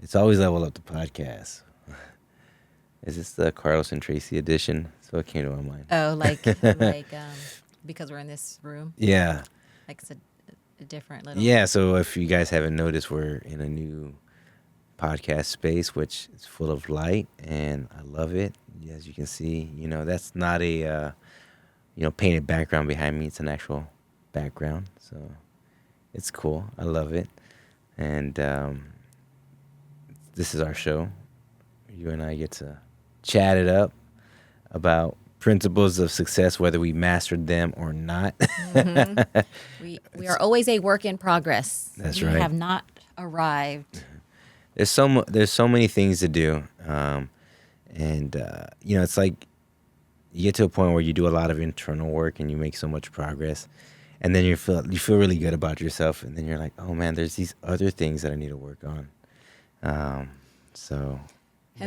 It's always Level Up the podcast. Is this the Carlos and Tracy edition? So it came to my mind. Oh, because we're in this room, Yeah. like it's a different little. Yeah. So if you guys haven't noticed, we're in a new podcast space, which is full of light, and I love it. As you can see, that's not a painted background behind me. It's an actual background, so it's cool. I love it, and this is our show. You and I get to chat it up about principles of success, whether we mastered them or not. Mm-hmm. We are always a work in progress. That's we right. have not arrived. There's so many things to do, and it's like you get to a point where you do a lot of internal work and you make so much progress, and then you feel really good about yourself, and then you're like, oh man, there's these other things that I need to work on. And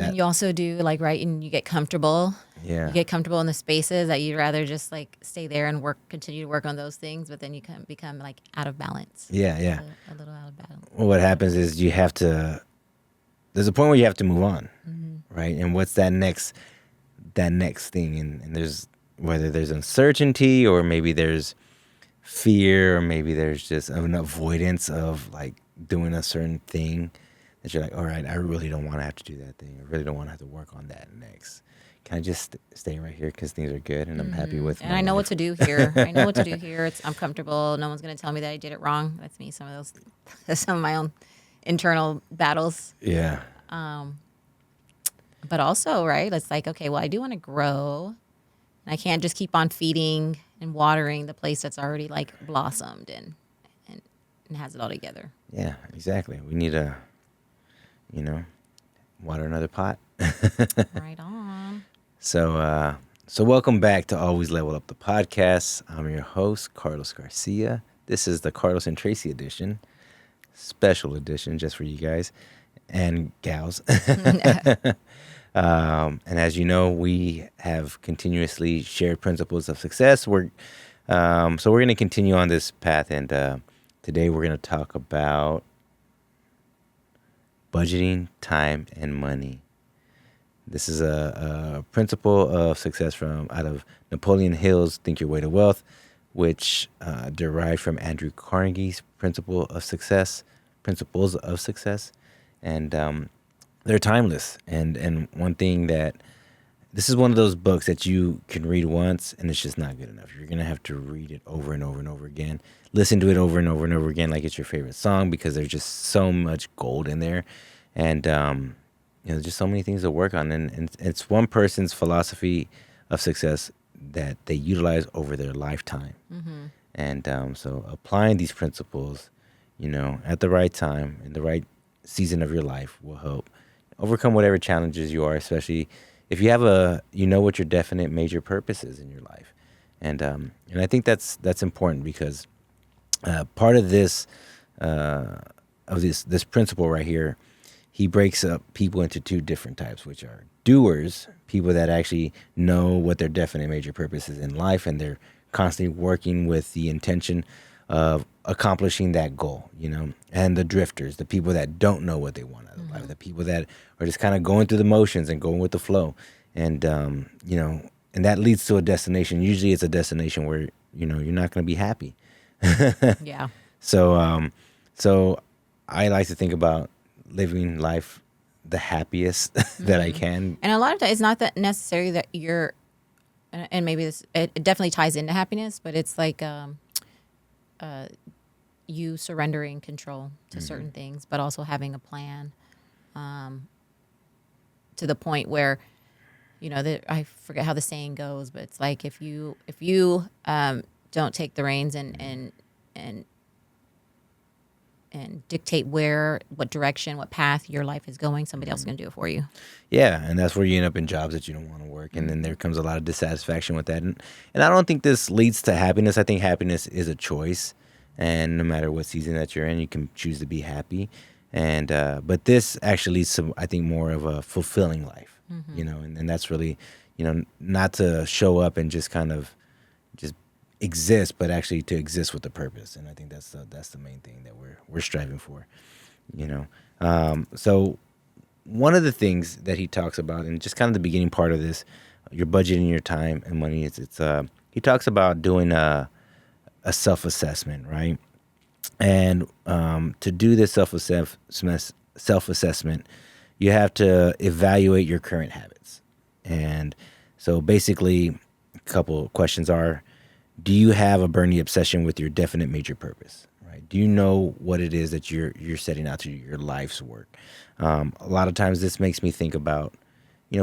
then you also do and you get comfortable. Yeah. You get comfortable in the spaces that you'd rather just stay there and continue to work on those things, but then you can become out of balance. Yeah. A little out of balance. Well, what happens is there's a point where you have to move on, right? And what's that next thing? And there's, whether there's uncertainty or maybe there's fear or maybe there's just an avoidance of doing a certain thing that you're like, all right, I really don't want to have to do that thing. I really don't want to have to work on that next. Can I just stay right here because things are good and I'm happy with And my I know life? what to do here. I'm comfortable. No one's going to tell me that I did it wrong. That's me. Some of my own internal battles. Yeah. But also, right, it's okay, well, I do want to grow. And I can't just keep on feeding and watering the place that's already blossomed and has it all together. Yeah, exactly. We need to, water another pot. Right on. So welcome back to Always Level Up the podcast. I'm your host, Carlos Garcia. This is the Carlos and Tracy edition, special edition just for you guys and gals. And as you know, we have continuously shared principles of success. So we're going to continue on this path, and today we're going to talk about budgeting time and money. This is a principle of success out of Napoleon Hill's Think Your Way to Wealth, which derived from Andrew Carnegie's principles of success. And they're timeless. And one thing this is one of those books that you can read once and it's just not good enough. You're going to have to read it over and over and over again. Listen to it over and over and over again like it's your favorite song, because there's just so much gold in there. And, just so many things to work on. And it's one person's philosophy of success that they utilize over their lifetime. Mm-hmm. And so applying these principles, at the right time, in the right season of your life, will help overcome whatever challenges you are, especially if you have what your definite major purpose is in your life. And I think that's important, because part of this principle right here, he breaks up people into two different types, which are doers, people that actually know what their definite major purpose is in life, and they're constantly working with the intention of accomplishing that goal, and the drifters, the people that don't know what they want out of life, the people that are just kind of going through the motions and going with the flow. And, and that leads to a destination. Usually it's a destination where, you're not going to be happy. Yeah. So I like to think about living life the happiest that I can. And a lot of times it's not that necessary that you're, and maybe it definitely ties into happiness, but it's you surrendering control to certain things, but also having a plan, to the point where, I forget how the saying goes, but it's if you don't take the reins and dictate what direction, what path your life is going, somebody else is going to do it for you. Yeah, and that's where you end up in jobs that you don't want to work, and then there comes a lot of dissatisfaction with that. And I don't think this leads to happiness. I think happiness is a choice, and no matter what season that you're in, you can choose to be happy. And but this actually leads to, I think, more of a fulfilling life, and that's really, not to show up and just kind of just exist, but actually to exist with a purpose. And I think that's the main thing that we're striving for, So one of the things that he talks about, and just kind of the beginning part of this, your budgeting your time and money, he talks about doing a self-assessment, right? And to do this self-assessment, you have to evaluate your current habits. And so basically, a couple of questions are, do you have a burning obsession with your definite major purpose? Right? Do you know what it is that you're setting out to do, your life's work? A lot of times this makes me think about,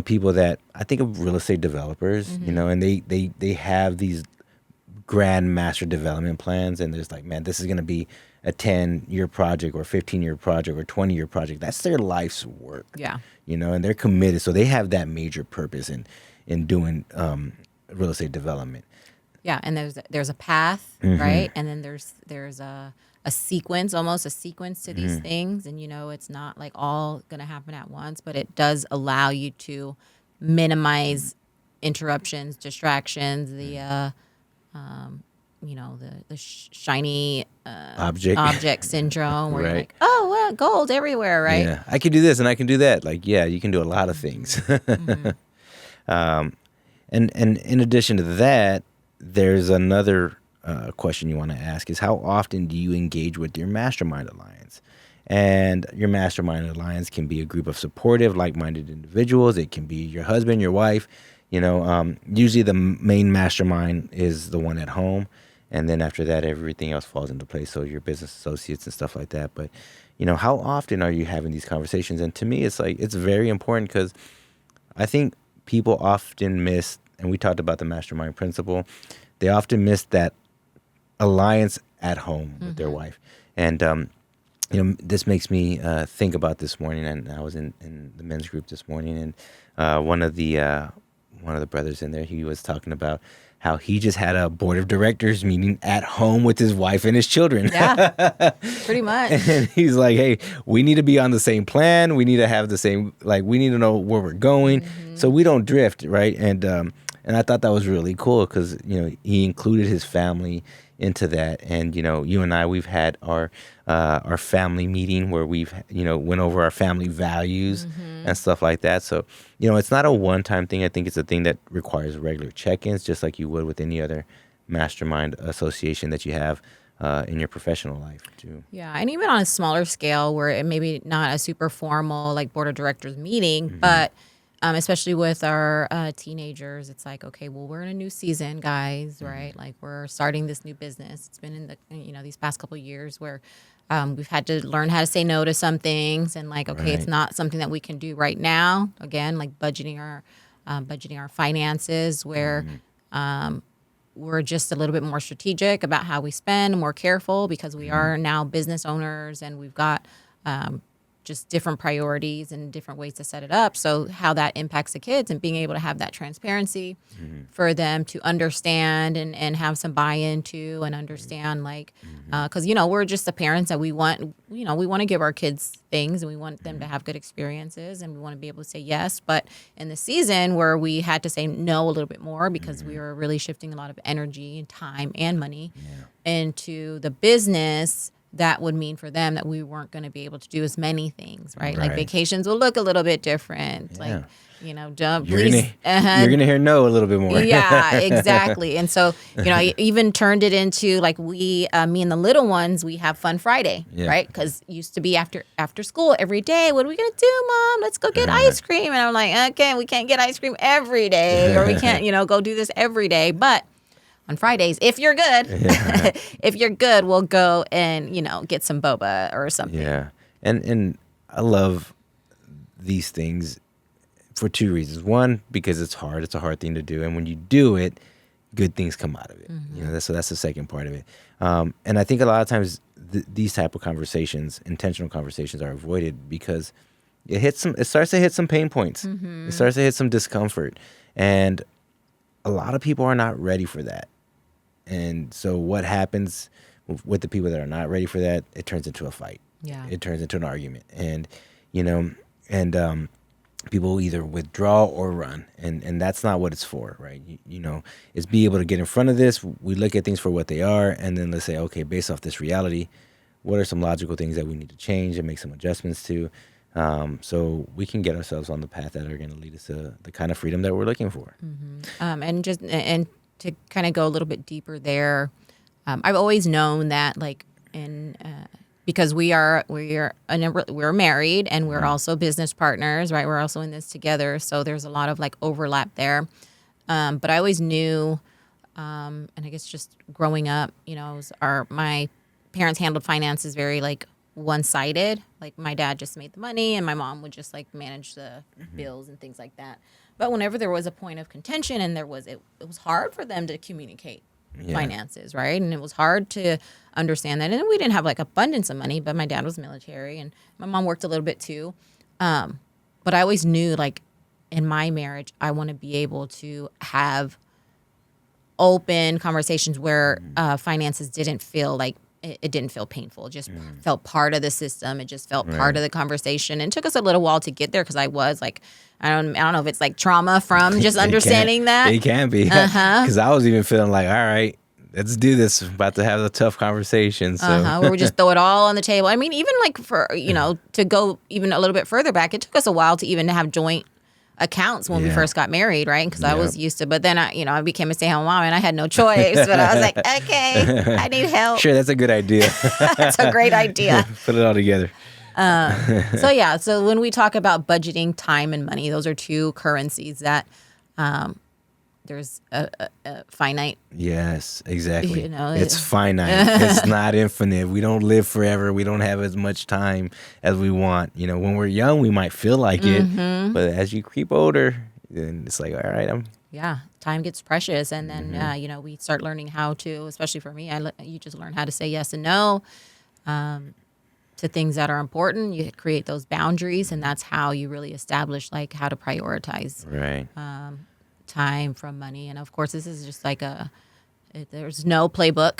people that I think of real estate developers, and they have these grand master development plans, and there's like, man, this is going to be a 10-year project or 15-year project or 20-year project. That's their life's work. Yeah. And they're committed. So they have that major purpose in doing real estate development. Yeah, and there's a path, right? And then there's a sequence, almost a sequence to these things, and it's not like all going to happen at once, but it does allow you to minimize interruptions, distractions, the shiny object syndrome, where you're Right. like, oh, well, gold everywhere, right? Yeah, I can do this and I can do that. Like, yeah, you can do a lot of things. And in addition to that, there's another question you want to ask is, how often do you engage with your mastermind alliance? And your mastermind alliance can be a group of supportive, like-minded individuals. It can be your husband, your wife. Usually the main mastermind is the one at home. And then after that, everything else falls into place. So your business associates and stuff like that. But, how often are you having these conversations? And to me, it's very important, because I think people often miss, and we talked about the mastermind principle, they often miss that alliance at home with their wife. And, this makes me think about this morning. And I was in the men's group this morning, and one of the brothers in there, he was talking about how he just had a board of directors meeting at home with his wife and his children. Yeah, pretty much. And he's like, hey, we need to be on the same plan. We need to have the same, we need to know where we're going so we don't drift, right? And I thought that was really cool, because, he included his family into that. And, you and I, we've had our family meeting where we've, went over our family values and stuff like that. So, it's not a one-time thing. I think it's a thing that requires regular check-ins, just like you would with any other mastermind association that you have in your professional life too. Yeah, and even on a smaller scale, where it maybe not a super formal board of directors meeting, but especially with our teenagers, it's like, okay, well, we're in a new season, guys, right? Like, we're starting this new business. It's been in the these past couple of years where we've had to learn how to say no to some things, and okay, it's not something that we can do right now. Again, like budgeting our finances, where we're just a little bit more strategic about how we spend, more careful, because we are now business owners, and we've got just different priorities and different ways to set it up. So how that impacts the kids, and being able to have that transparency for them to understand and have some buy-in to, and understand, because, we're just the parents that we want to give our kids things, and we want them to have good experiences, and we want to be able to say yes. But in the season where we had to say no a little bit more, because we were really shifting a lot of energy and time and money into the business, that would mean for them that we weren't going to be able to do as many things, right? Like, vacations will look a little bit different. Yeah. Like, You're gonna hear no a little bit more. Yeah, exactly. And so, I even turned it into me and the little ones, we have Fun Friday, right? Because it used to be after school every day. What are we gonna do, Mom? Let's go get ice cream. And I'm like, okay, we can't get ice cream every day, or we can't, go do this every day, but on Fridays, if you're good, we'll go and, get some boba or something. Yeah. And I love these things for two reasons. One, because it's hard. It's a hard thing to do. And when you do it, good things come out of it. So that's the second part of it. And I think a lot of times these type of conversations, intentional conversations, are avoided because it starts to hit some pain points. It starts to hit some discomfort. And a lot of people are not ready for that. And so what happens with the people that are not ready for that, it turns into a fight. Yeah. It turns into an argument. And, people either withdraw or run. And that's not what it's for, right? It's be able to get in front of this. We look at things for what they are. And then let's say, okay, based off this reality, what are some logical things that we need to change and make some adjustments to? so we can get ourselves on the path that are going to lead us to the kind of freedom that we're looking for. And to kind of go a little bit deeper there, I've always known that like in because we're married and we're also business partners, right? We're also in this together, so there's a lot of like overlap there. But I always knew, and I guess just growing up, my parents handled finances very like one-sided. Like my dad just made the money, and my mom would just like manage the bills and things like that. But whenever there was a point of contention, and it was hard for them to communicate Yeah. finances, right? And it was hard to understand that. And we didn't have like abundance of money, but my dad was military, and my mom worked a little bit too. But I always knew like in my marriage, I want to be able to have open conversations where finances didn't feel like it didn't feel painful. It just felt part of the system. It just felt part of the conversation. And it took us a little while to get there because I was like, I don't know if it's like trauma from just understanding that. It can be. Because I was even feeling like, all right, let's do this. About to have a tough conversation. So Where we just throw it all on the table. I mean, even like for, to go even a little bit further back, it took us a while to even have joint accounts when we first got married, right? Because I was used to, but then I became a stay-at-home mom and I had no choice. But I was like, okay, I need help. Sure, that's a good idea. That's a great idea. Put it all together. So when we talk about budgeting time and money, those are two currencies that there's a finite. Yes, exactly. It's it- finite. It's not infinite. We don't live forever. We don't have as much time as we want. When we're young, we might feel like it, but as you creep older, then it's like, all right, time gets precious, and then we start learning how to, especially for me, you just learn how to say yes and no to things that are important. You create those boundaries, and that's how you really establish like how to prioritize right. time from money. And of course, this is just like there's no playbook.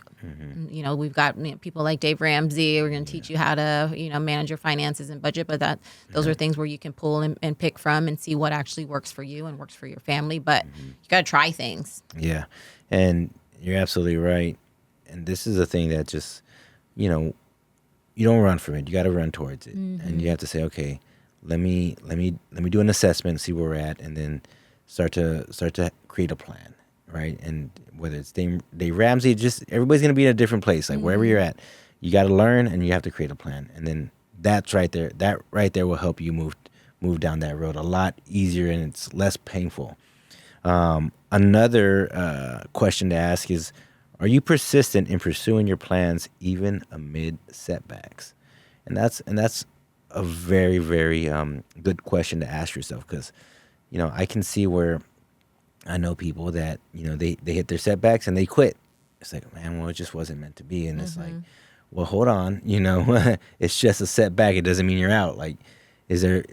We've got people like Dave Ramsey. We're going to teach you how to, manage your finances and budget. But those are things where you can pull and pick from and see what actually works for you and works for your family. But you got to try things. Yeah, and you're absolutely right. And this is a thing that just, you don't run from it. You got to run towards it, and you have to say, okay, let me do an assessment, see where we're at, and then start to create a plan, right? And whether it's Dave Ramsey, just everybody's gonna be in a different place. Like wherever you're at, you got to learn, and you have to create a plan, and then that's right there. That right there will help you move down that road a lot easier, and it's less painful. Another question to ask is, are you persistent in pursuing your plans even amid setbacks? And that's a very, very good question to ask yourself, because I can see where I know people that they hit their setbacks and they quit. It's like, man, well, it just wasn't meant to be. And it's like, well, hold on, it's just a setback. It doesn't mean you're out. Like, is there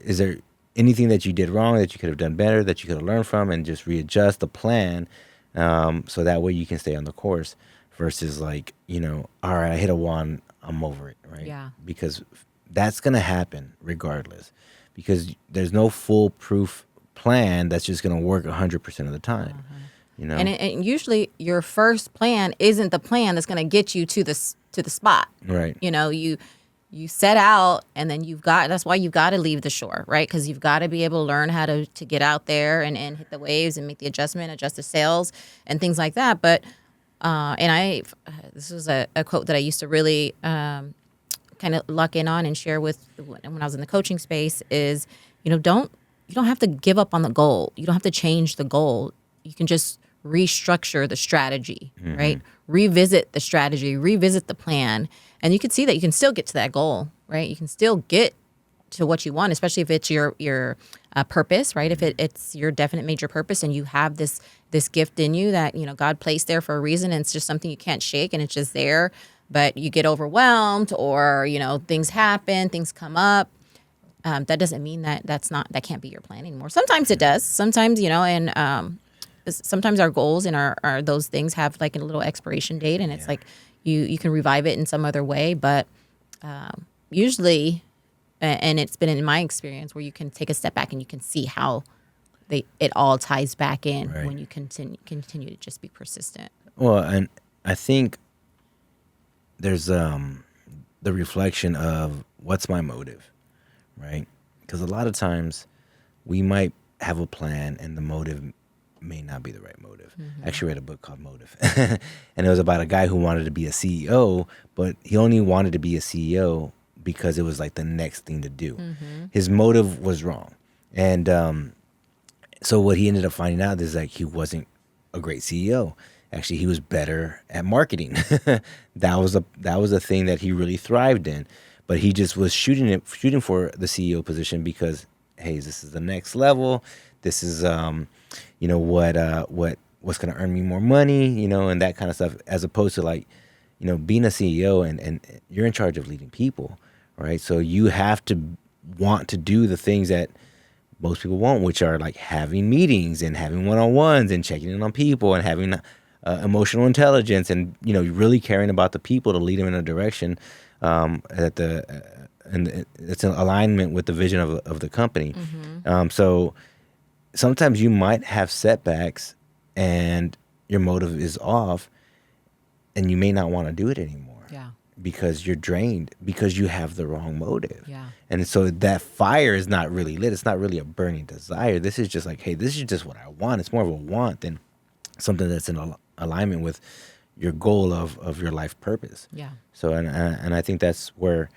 anything that you did wrong that you could have done better, that you could have learned from, and just readjust the plan, so that way you can stay on the course, versus like, all right, I hit a wall, I'm over it, right? Yeah. Because that's going to happen regardless, because there's no foolproof plan that's just going to work 100% of the time. And usually your first plan isn't the plan that's going to get you to the spot. Right. You set out, and then that's why you've got to leave the shore, right? Because you've got to be able to learn how to get out there and hit the waves and make the adjust the sails and things like that. But this was a quote that I used to really kind of lock in on and share with when I was in the coaching space is, you don't have to give up on the goal. You don't have to change the goal. You can just restructure the strategy, right? Revisit the strategy, revisit the plan. And you can see that you can still get to that goal, right? You can still get to what you want, especially if it's your purpose, right? If it's your definite major purpose, and you have this gift in you that, God placed there for a reason, and it's just something you can't shake, and it's just there, but you get overwhelmed, or, things happen, things come up. That doesn't mean that that can't be your plan anymore. Sometimes it does. Sometimes, and sometimes our goals and our those things have like a little expiration date, and it's like you can revive it in some other way. But usually, and it's been in my experience, where you can take a step back and you can see how it all ties back in when you continue to just be persistent. Well, and I think there's the reflection of what's my motive, right? Because a lot of times we might have a plan and the motive may not be the right motive. I actually read a book called Motive. And it was about a guy who wanted to be a CEO, but he only wanted to be a CEO because it was like the next thing to do. His motive was wrong. And so what he ended up finding out is like he wasn't a great CEO. Actually, he was better at marketing. That was a thing that he really thrived in. But he just was shooting for the CEO position because, hey, this is the next level. This is what's going to earn me more money, and that kind of stuff, as opposed to like, being a CEO and you're in charge of leading people, right? So you have to want to do the things that most people won't, which are like having meetings and having one-on-ones and checking in on people and having emotional intelligence and, really caring about the people to lead them in a direction and it's in alignment with the vision of the company. So sometimes you might have setbacks and your motive is off and you may not want to do it anymore. Yeah. Because you're drained, because you have the wrong motive. Yeah. And so that fire is not really lit. It's not really a burning desire. This is just like, hey, this is just what I want. It's more of a want than something that's in alignment with your goal of your life purpose. Yeah. So, and I think that's where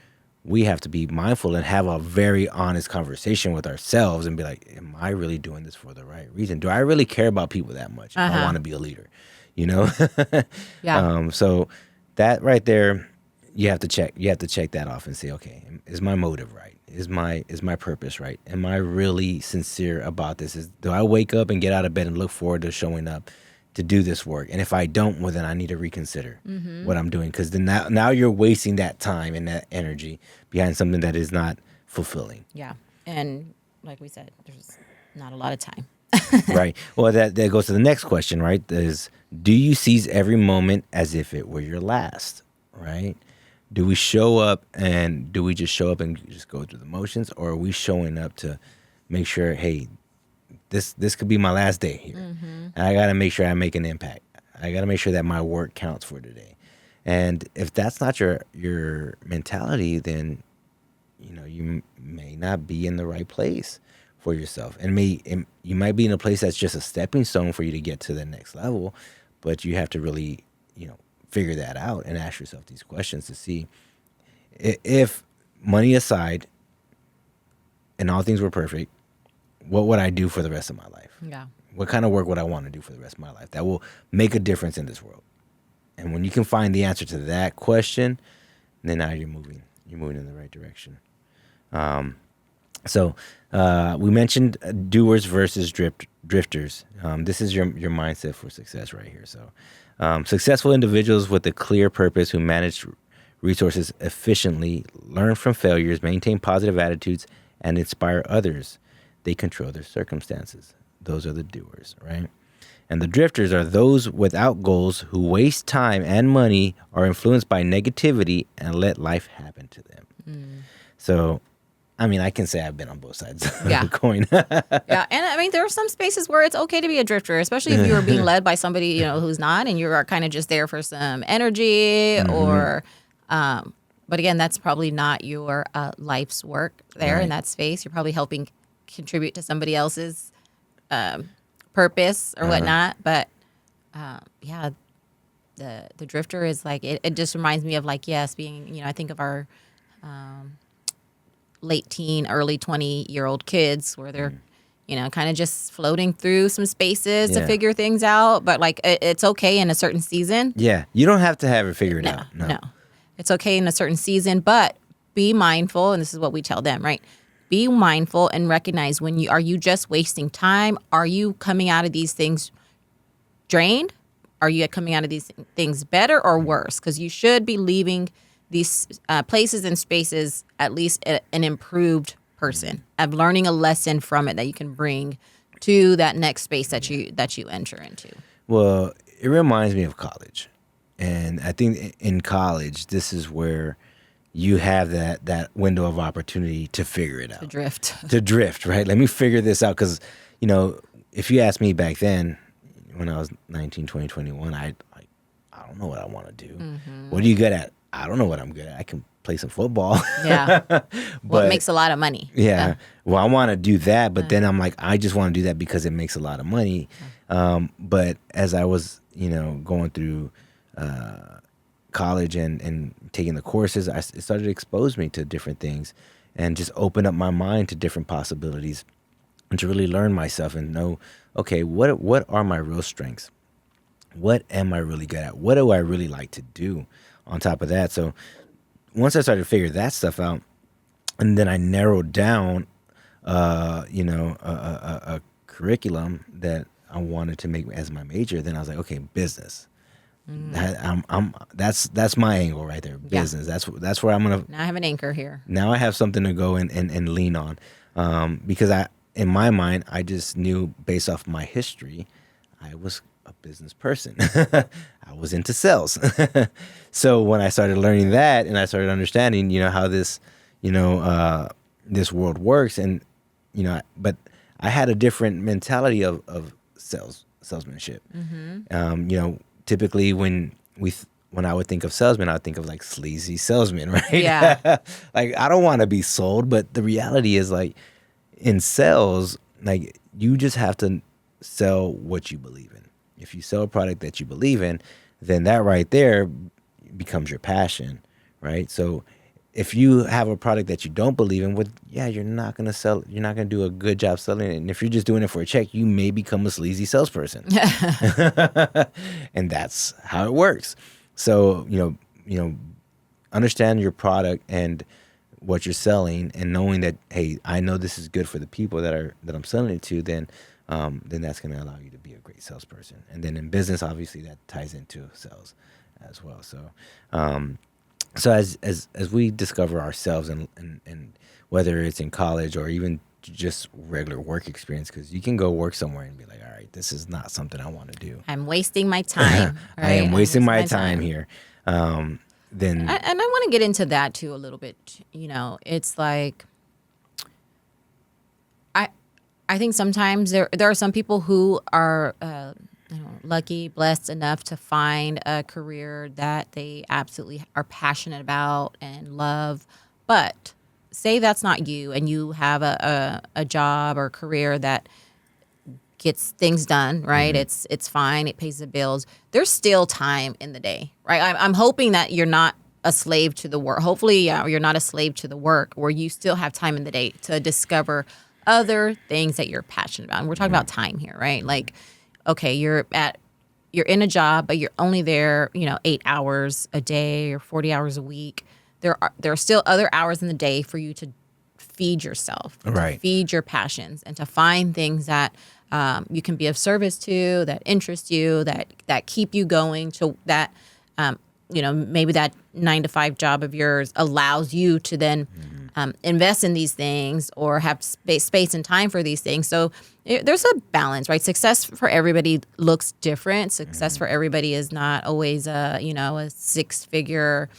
we have to be mindful and have a very honest conversation with ourselves and be like, am I really doing this for the right reason? Do I really care about people that much? If I want to be a leader, Yeah. So that right there, you have to check that off and say, okay, is my motive right? Is my purpose right? Am I really sincere about this? Do I wake up and get out of bed and look forward to showing up to do this work? And if I don't, well, then I need to reconsider what I'm doing, because then now you're wasting that time and that energy behind something that is not fulfilling. Yeah. And like we said, there's not a lot of time. Right. Well, that goes to the next question, right? Is, do you seize every moment as if it were your last, right? Do we show up and just go through the motions, or are we showing up to make sure, hey, this could be my last day here, and I got to make sure I make an impact. I got to make sure that my work counts for today. And if that's not your mentality, then you may not be in the right place for yourself, and you might be in a place that's just a stepping stone for you to get to the next level, but you have to really figure that out and ask yourself these questions to see if, money aside and all things were perfect, what would I do for the rest of my life? Yeah. What kind of work would I want to do for the rest of my life that will make a difference in this world? And when you can find the answer to that question, then now you're moving in the right direction. So we mentioned doers versus drifters. This is your mindset for success right here. So successful individuals with a clear purpose who manage resources efficiently, learn from failures, maintain positive attitudes, and inspire others. They control their circumstances. Those are the doers, right? And the drifters are those without goals who waste time and money, are influenced by negativity, and let life happen to them. So, I mean, I can say I've been on both sides of the coin. Yeah. And I mean, there are some spaces where it's okay to be a drifter, especially if you are being led by somebody, who's not, and you are kind of just there for some energy or, but again, that's probably not your life's work there in that space. You're probably helping contribute to somebody else's purpose or whatnot. But the drifter is like, it just reminds me of like, yes, being, I think of our late teen, early 20-year-old kids where they're, kind of just floating through some spaces to figure things out. But like, it's okay in a certain season. Yeah. You don't have to have it figured out. No. It's okay in a certain season, but be mindful. And this is what we tell them, right? Be mindful and recognize are you just wasting time? Are you coming out of these things drained? Are you coming out of these things better or worse? Because you should be leaving these places and spaces at least an improved person, of learning a lesson from it that you can bring to that next space that you enter into. Well, it reminds me of college. And I think in college, this is where you have that window of opportunity to figure it out. To drift, right? Let me figure this out. Because, if you asked me back then, when I was 19, 20, 21, I don't know what I want to do. What are you good at? I don't know what I'm good at. play some football. Yeah. Well, it But makes a lot of money. yeah, well, I want to do that, but then I'm like, I just want to do that because it makes a lot of money. But as I was, going through college and taking the courses, it started to expose me to different things and just open up my mind to different possibilities and to really learn myself and know, okay, what are my real strengths? What am I really good at? What do I really like to do on top of that? So once I started to figure that stuff out, and then I narrowed down, a curriculum that I wanted to make as my major, then I was like, okay, business. That's my angle right there. Yeah. Business. That's where I'm gonna. Now I have an anchor here. Now I have something to go and lean on, because in my mind, I just knew based off my history, I was a business person. I was into sales. So when I started learning that and I started understanding, how this world works, and but I had a different mentality of salesmanship. Typically when I would think of salesmen, I would think of like sleazy salesmen, right? Yeah. Like, I don't want to be sold, but the reality is, like, in sales, like, you just have to sell what you believe in. If you sell a product that you believe in, then that right there becomes your passion, right? So if you have a product that you don't believe in, you're not going to sell. You're not going to do a good job selling it. And if you're just doing it for a check, you may become a sleazy salesperson. And that's how it works. So, understand your product and what you're selling, and knowing that, hey, I know this is good for the people that I'm selling it to, then that's going to allow you to be a great salesperson. And then in business, obviously, that ties into sales as well. So, so as we discover ourselves, and whether it's in college or even just regular work experience, because you can go work somewhere and be like, all right, this is not something I want to do. I'm wasting my time. Right? I am wasting my time here. Then and I want to get into that too a little bit. It's like I think sometimes there are some people who are lucky, blessed enough to find a career that they absolutely are passionate about and love. But say that's not you, and you have a job or career that gets things done, right? It's fine. It pays the bills. There's still time in the day, right? I'm hoping that you're not a slave to the work. Hopefully, you're not a slave to the work, where you still have time in the day to discover other things that you're passionate about. And we're talking about time here, right? Like, okay, you're in a job, but you're only there, 8 hours a day or 40 hours a week. There are still other hours in the day for you to feed yourself, right, to feed your passions, and to find things that you can be of service to, that interest you, that keep you going, to that maybe that 9-to-5 job of yours allows you to then invest in these things or have space and time for these things. So there's a balance, right? Success for everybody looks different. Success for everybody is not always a six-figure,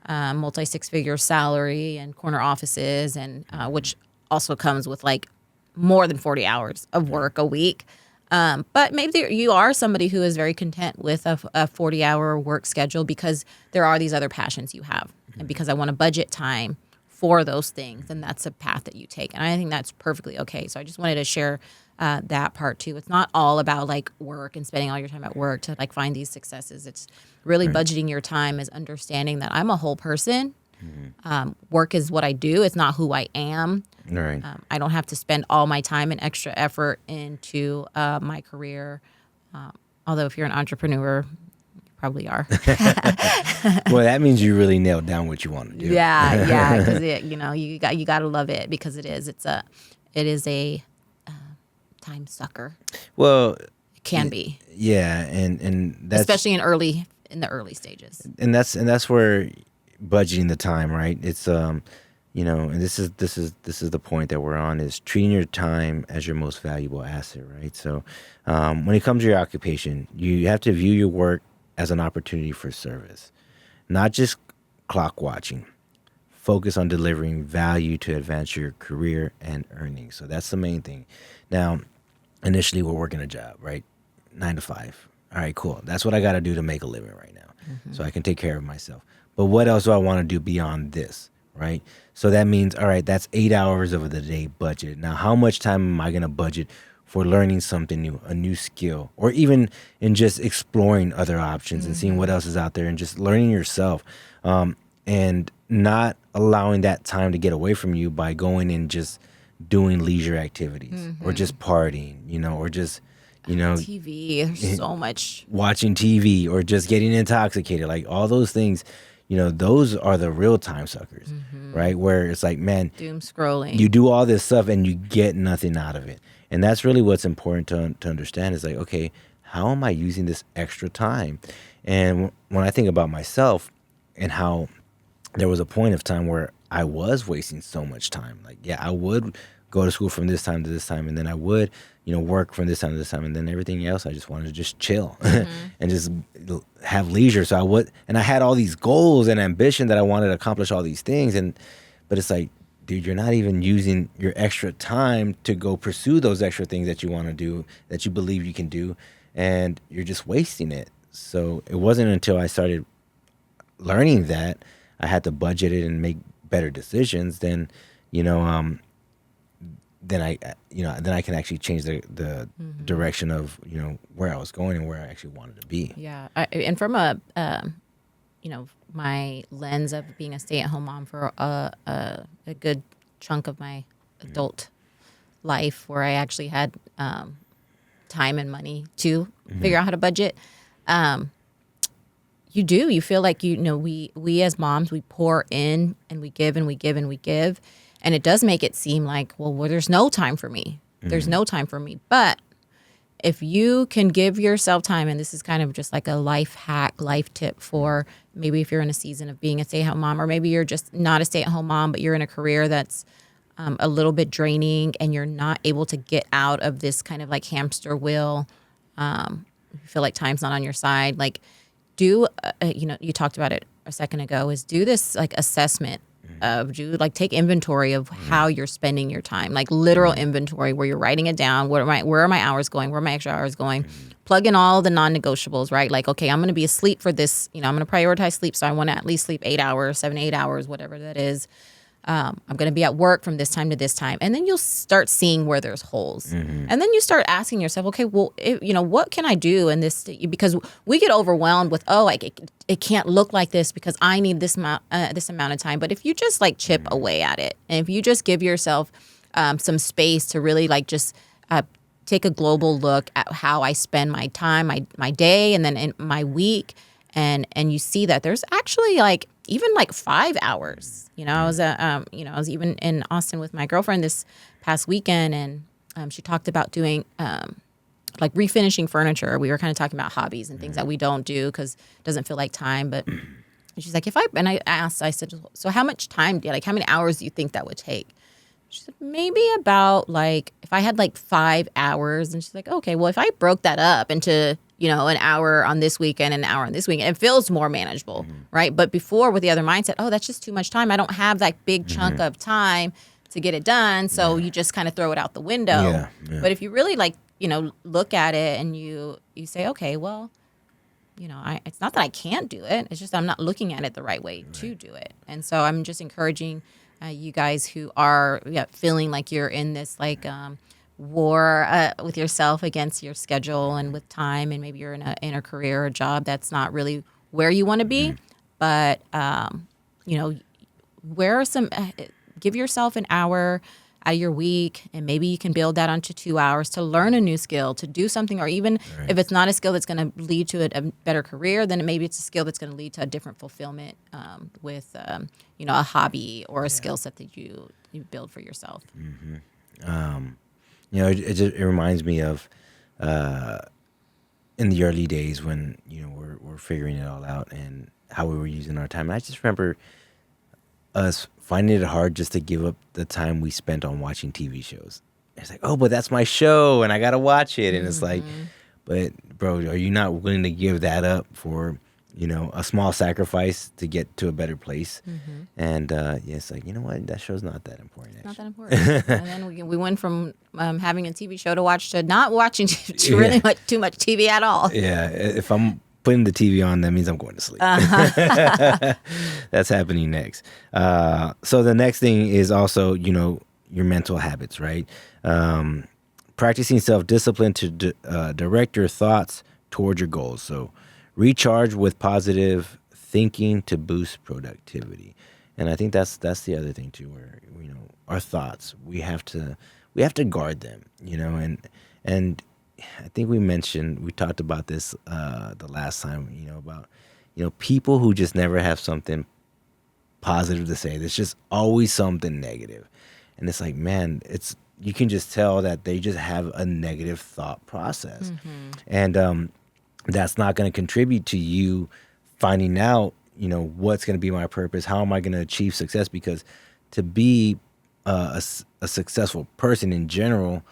multi-six-figure salary and corner offices, and which also comes with like more than 40 hours of work a week. But maybe you are somebody who is very content with a 40-hour work schedule because there are these other passions you have. And because I want to budget time for those things, and that's a path that you take. And I think that's perfectly okay. So I just wanted to share that part too. It's not all about like work and spending all your time at work to like find these successes. It's really budgeting your time, is understanding that I'm a whole person. Work is what I do. It's not who I am. right. I don't have to spend all my time and extra effort into my career. Although if you're an entrepreneur, you probably are. Well, that means you really nailed down what you want to do. Yeah, because you got to love it, because it is a time sucker. Well, It can be, yeah, and that's especially in the early stages. and that's where budgeting the time, right? It's and this is the point that we're on, is treating your time as your most valuable asset, right? So when it comes to your occupation, you have to view your work as an opportunity for service, not just clock watching. Focus on delivering value to advance your career and earnings. So that's the main thing. Now, initially we're working a job, right? 9 to 5. All right, cool. That's what I got to do to make a living right now. So I can take care of myself. but what else do I want to do beyond this, right? So that means, all right, that's 8 hours of the day budget. Now, how much time am I going to budget for learning something new, a new skill, or even in just exploring other options and seeing what else is out there and just learning yourself, and not allowing that time to get away from you by going and just doing leisure activities or just partying, or just, TV. There's so much. watching TV or just getting intoxicated, like all those things, those are the real time suckers, right? Where it's like, man, Doom scrolling. you do all this stuff and you get nothing out of it. And that's really what's important to understand is like, okay, how am I using this extra time? And when I think about myself and how there was a point of time where I was wasting so much time, like, yeah, I would go to school from this time to this time, and then I would, work from this time to this time, and then everything else, I just wanted to just chill and just have leisure. So I had all these goals and ambition that I wanted to accomplish all these things, but it's like, dude, you're not even using your extra time to go pursue those extra things that you want to do, that you believe you can do, and you're just wasting it. So it wasn't until I started learning that I had to budget it and make better decisions, then I can actually change the direction of where I was going and where I actually wanted to be. Yeah, and from a my lens of being a stay-at-home mom for a good chunk of my adult life, where I actually had time and money to figure out how to budget. You feel like we as moms, we pour in and we give and we give and we give, and it does make it seem like, well, there's no time for me. There's no time for me. But if you can give yourself time, and this is kind of just like a life hack, life tip for maybe if you're in a season of being a stay-at-home mom, or maybe you're just not a stay-at-home mom, but you're in a career that's a little bit draining and you're not able to get out of this kind of like hamster wheel. You feel like time's not on your side. Like you talked about it a second ago, is do this like assessment of take inventory of how you're spending your time, like literal inventory where you're writing it down. Where are my hours going? Where are my extra hours going? Plug in all the non-negotiables, right? Like, okay, I'm going to be asleep for this, I'm going to prioritize sleep. So I want to at least sleep 8 hours, 7, 8 hours, whatever that is. I'm going to be at work from this time to this time. And then you'll start seeing where there's holes. And then you start asking yourself, okay, well, what can I do in this? Because we get overwhelmed with, it can't look like this because I need this amount of time. But if you just like chip away at it, and if you just give yourself some space to really like just take a global look at how I spend my time, my day, and then in my week, and you see that there's actually like even like 5 hours. I was even in Austin with my girlfriend this past weekend, and she talked about doing like refinishing furniture. We were kind of talking about hobbies and things that we don't do because it doesn't feel like time. But she's like, I said, so how much time how many hours do you think that would take? She said, maybe about like, if I had like 5 hours. And she's like, okay, well, if I broke that up into, an hour on this weekend, an hour on this weekend, it feels more manageable, right? But before, with the other mindset, that's just too much time. I don't have that big chunk of time to get it done. So you just kind of throw it out the window. Yeah. But if you really look at it and you say, okay, well, it's not that I can't do it. It's just I'm not looking at it the right way to do it. And so I'm just encouraging you guys who are feeling like you're in this war with yourself against your schedule and with time, and maybe you're in a career or a job that's not really where you want to be, but give yourself an hour out of your week, and maybe you can build that onto 2 hours to learn a new skill, to do something, or even if it's not a skill that's going to lead to a better career, then maybe it's a skill that's going to lead to a different fulfillment with a hobby or a skill set that you build for yourself. It reminds me of in the early days when we're figuring it all out and how we were using our time. And I just remember us finding it hard just to give up the time we spent on watching TV shows. It's like, but that's my show and I got to watch it. And it's like, but bro, are you not willing to give that up for, a small sacrifice to get to a better place? And it's like, you know what? That show's not that important. It's not that important. And then we went from having a TV show to watch to not watching too much TV at all. Yeah. If I'm putting the TV on, that means I'm going to sleep. That's happening next. So the next thing is also, your mental habits, right? Practicing self-discipline to direct your thoughts toward your goals. So recharge with positive thinking to boost productivity. And I think that's the other thing too, where our thoughts, we have to guard them, and I think we talked about this the last time, about people who just never have something positive to say. There's just always something negative, and it's like, man, you can just tell that they just have a negative thought process, and that's not going to contribute to you finding out, what's going to be my purpose, how am I going to achieve success? Because to be a successful person in general,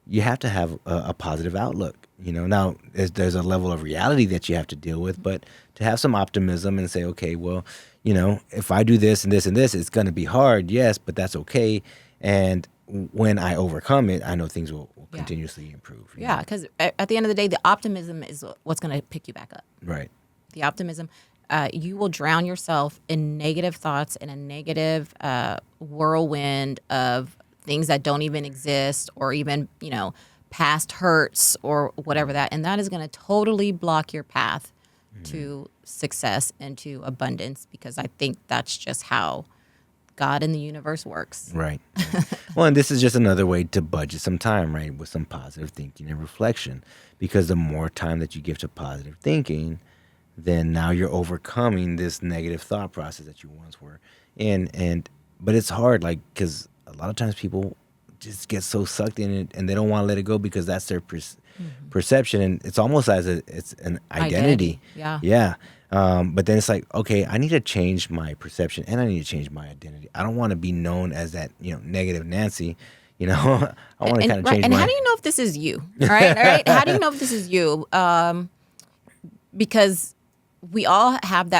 you have to have a positive outlook. Now there's a level of reality that you have to deal with, but to have some optimism and say, okay, well, if I do this and this and this, it's going to be hard, yes, but that's okay. And when I overcome it, I know things will continuously improve. Yeah, because at the end of the day, the optimism is what's going to pick you back up. Right. The optimism, you will drown yourself in negative thoughts, in a negative whirlwind of things that don't even exist, or even, past hurts or whatever that. And that is going to totally block your path to success and to abundance, because I think that's just how God and the universe works. Right. Well, and this is just another way to budget some time, right, with some positive thinking and reflection, because the more time that you give to positive thinking, then now you're overcoming this negative thought process that you once were in. But it's hard, like, because a lot of times people just get so sucked in it and they don't want to let it go because that's their perception, and it's almost as it's an identity. Yeah. But then it's like, okay, I need to change my perception and I need to change my identity. I don't want to be known as that, negative Nancy. I want to kind of change. And how do you know if this is you? All right. How do you know if this is you? Because we all have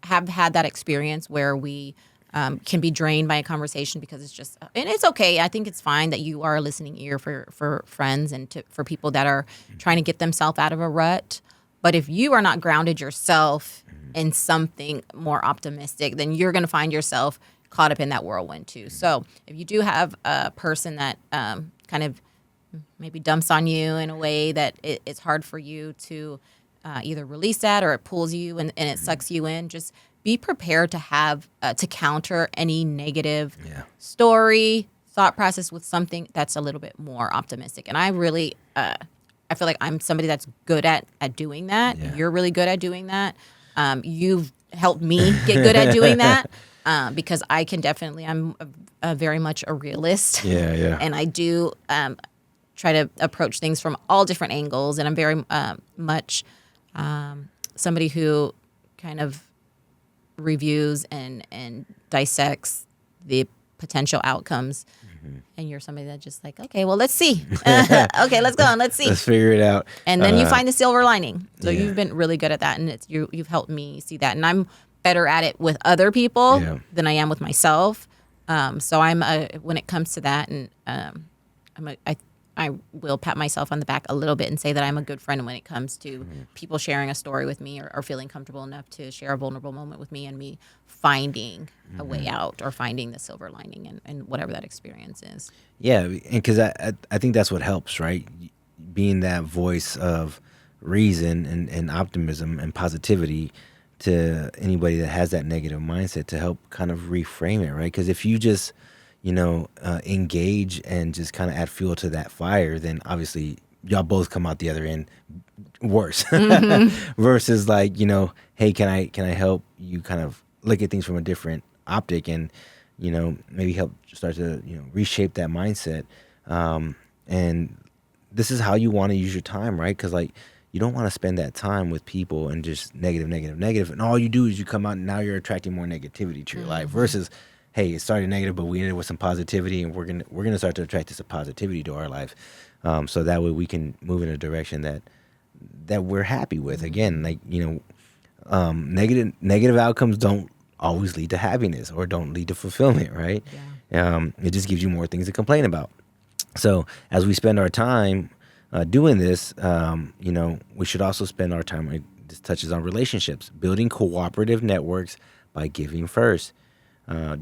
had that experience where we can be drained by a conversation because it's just, and it's okay. I think it's fine that you are a listening ear for friends and for people that are trying to get themselves out of a rut. But if you are not grounded yourself in something more optimistic, then you're going to find yourself caught up in that whirlwind too. So if you do have a person that kind of maybe dumps on you in a way that it's hard for you to either release that, or it pulls you and it sucks you in, just be prepared to have to counter any negative story, thought process with something that's a little bit more optimistic. And I really, I feel like I'm somebody that's good at doing that. Yeah. You're really good at doing that. You've helped me get good at doing that because I can definitely, I'm very much a realist. Yeah. And I do try to approach things from all different angles. And I'm very much somebody who kind of reviews and dissects the potential outcomes. And you're somebody that just like, okay, well, let's see. Okay, let's go and let's see. Let's figure it out. And then you find the silver lining. So you've been really good at that, and you've helped me see that. And I'm better at it with other people than I am with myself. So I'm when it comes to that, and I will pat myself on the back a little bit and say that I'm a good friend when it comes to people sharing a story with me, or feeling comfortable enough to share a vulnerable moment with me, and me finding a way out, or finding the silver lining and whatever that experience is. Yeah, and because I think that's what helps, right? Being that voice of reason and optimism and positivity to anybody that has that negative mindset, to help kind of reframe it, right? Because if you just engage and just kind of add fuel to that fire, then obviously y'all both come out the other end worse. Versus like, hey, can I help you kind of look at things from a different optic, and maybe help start to reshape that mindset. And this is how you want to use your time, right? Because like, you don't want to spend that time with people and just negative, and all you do is you come out and now you're attracting more negativity to your life. Versus, hey, it started negative, but we ended with some positivity, and we're gonna start to attract this positivity to our life, so that way we can move in a direction that we're happy with. Again, like negative outcomes don't always lead to happiness, or don't lead to fulfillment, right? It just gives you more things to complain about. So as we spend our time doing this, we should also spend our time. This touches on relationships, building cooperative networks by giving first. Uh,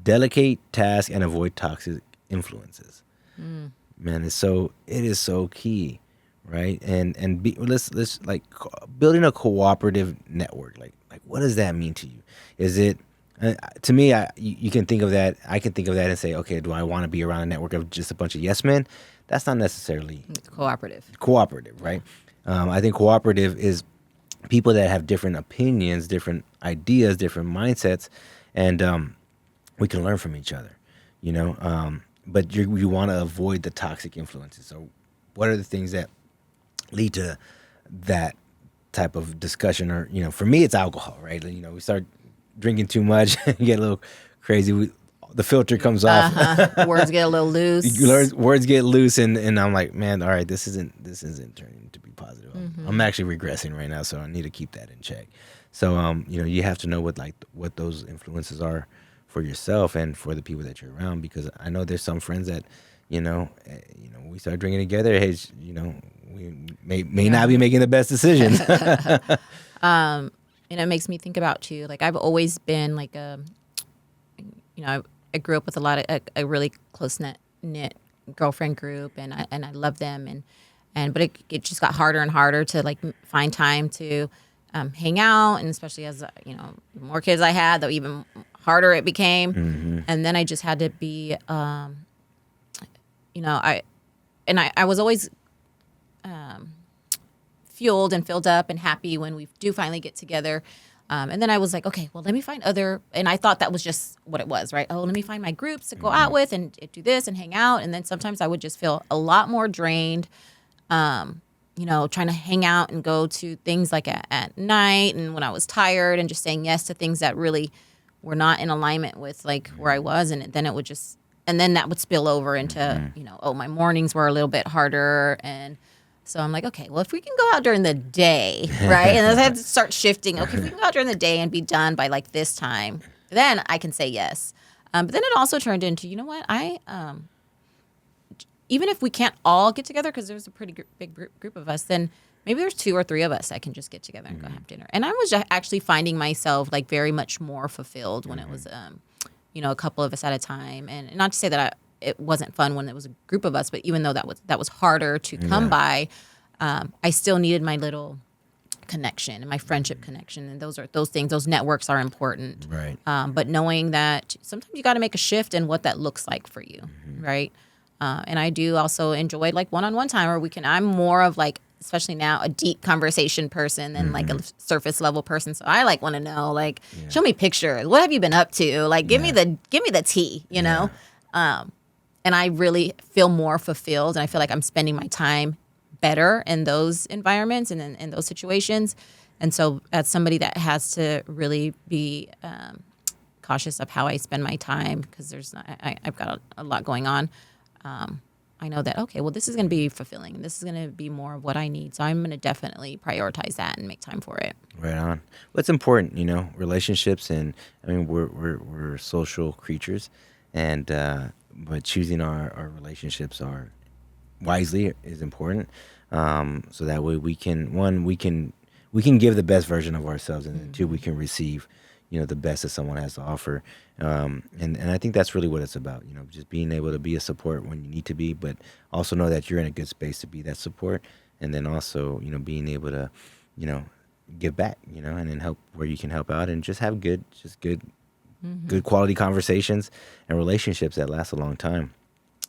Delegate tasks and avoid toxic influences. Man, it is so key, right? Let's like building a cooperative network. Like what does that mean to you? Is it to me? You can think of that. I can think of that and say, okay, do I want to be around a network of just a bunch of yes men? That's not necessarily cooperative, right? I think cooperative is people that have different opinions, different ideas, different mindsets, and we can learn from each other, but you want to avoid the toxic influences. So what are the things that lead to that type of discussion? Or, for me, it's alcohol, right? We start drinking too much, get a little crazy. The filter comes off. Words get a little loose. Words get loose, and I'm like, man, all right, this isn't turning to be positive. I'm actually regressing right now, so I need to keep that in check. So you have to know what those influences are for yourself and for the people that you're around, because I know there's some friends that we start drinking together. Hey, we may not be making the best decisions. And it makes me think about too. Like I've always been like I grew up with a really close knit girlfriend group, and I love them, but it just got harder and harder to like find time to hang out, and especially as the more kids I had, the even harder it became. And then I just had to be I was always fueled and filled up and happy when we do finally get together. And then I was like, okay, well, let me find and I thought that was just what it was, right? Oh, let me find my groups to go out with and do this and hang out. And then sometimes I would just feel a lot more drained, trying to hang out and go to things like at night and when I was tired, and just saying yes to things that really were not in alignment with like where I was. And then that would spill over into, my mornings were a little bit harder. And so I'm like, okay, well, if we can go out during the day, right? And then I had to start shifting. Okay, if we can go out during the day and be done by like this time, then I can say yes. But then it also turned into, you know what? Even if we can't all get together, because there's a pretty big group of us, then maybe there's 2 or 3 of us that can just get together and go have dinner. And I was actually finding myself like very much more fulfilled when it was, a couple of us at a time. And not to say that it wasn't fun when it was a group of us, but even though that was harder to come by, I still needed my little connection and my friendship connection, and those networks are important, right? But knowing that sometimes you got to make a shift in what that looks like for you, right? And I do also enjoy like one-on-one time, or I'm more of like, especially now, a deep conversation person than like a surface level person. So I like want to know, like, show me pictures. What have you been up to? Like, give me the tea, know? And I really feel more fulfilled, and I feel like I'm spending my time better in those environments and in those situations. And so as somebody that has to really be cautious of how I spend my time, because I've got a lot going on, I know that, okay, well, this is going to be fulfilling. This is going to be more of what I need. So I'm going to definitely prioritize that and make time for it. Right on. Well, it's important, relationships, and I mean, we're social creatures, and but choosing our relationships wisely is important. So that way we can give the best version of ourselves, and then 2, we can receive, the best that someone has to offer. And I think that's really what it's about, just being able to be a support when you need to be, but also know that you're in a good space to be that support. And then also, being able to, give back, and then help where you can help out, and just have good quality conversations and relationships that last a long time.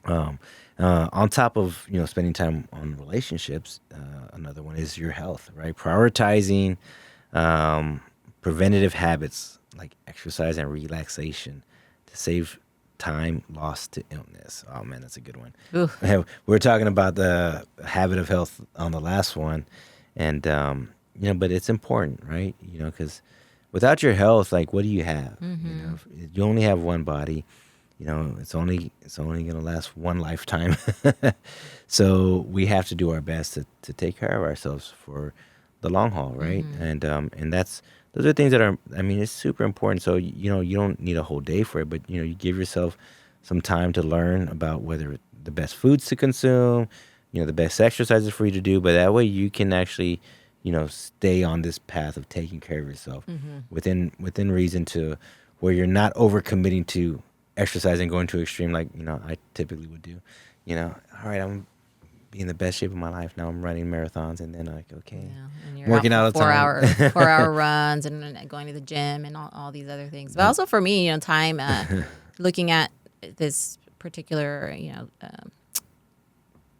On top of, spending time on relationships, another one is your health, right? Prioritizing preventative habits like exercise and relaxation to save time lost to illness. Oh man, that's a good one. We were talking about the habit of health on the last one, and but it's important, right? Because without your health, like, what do you have? You only have one body. It's only gonna last one lifetime. So we have to do our best to take care of ourselves for the long haul, right? And those are things that are, I mean, it's super important. So you don't need a whole day for it, but you give yourself some time to learn about whether the best foods to consume, the best exercises for you to do, but that way you can actually, stay on this path of taking care of yourself within reason, to where you're not overcommitting to exercising, going to extreme like, I typically would do. All right, I'm be in the best shape of my life. Now I'm running marathons, and then like, okay, Yeah, and you're working out out for all the time. 4 hour runs and going to the gym and all these other things. But also for me, time looking at this particular,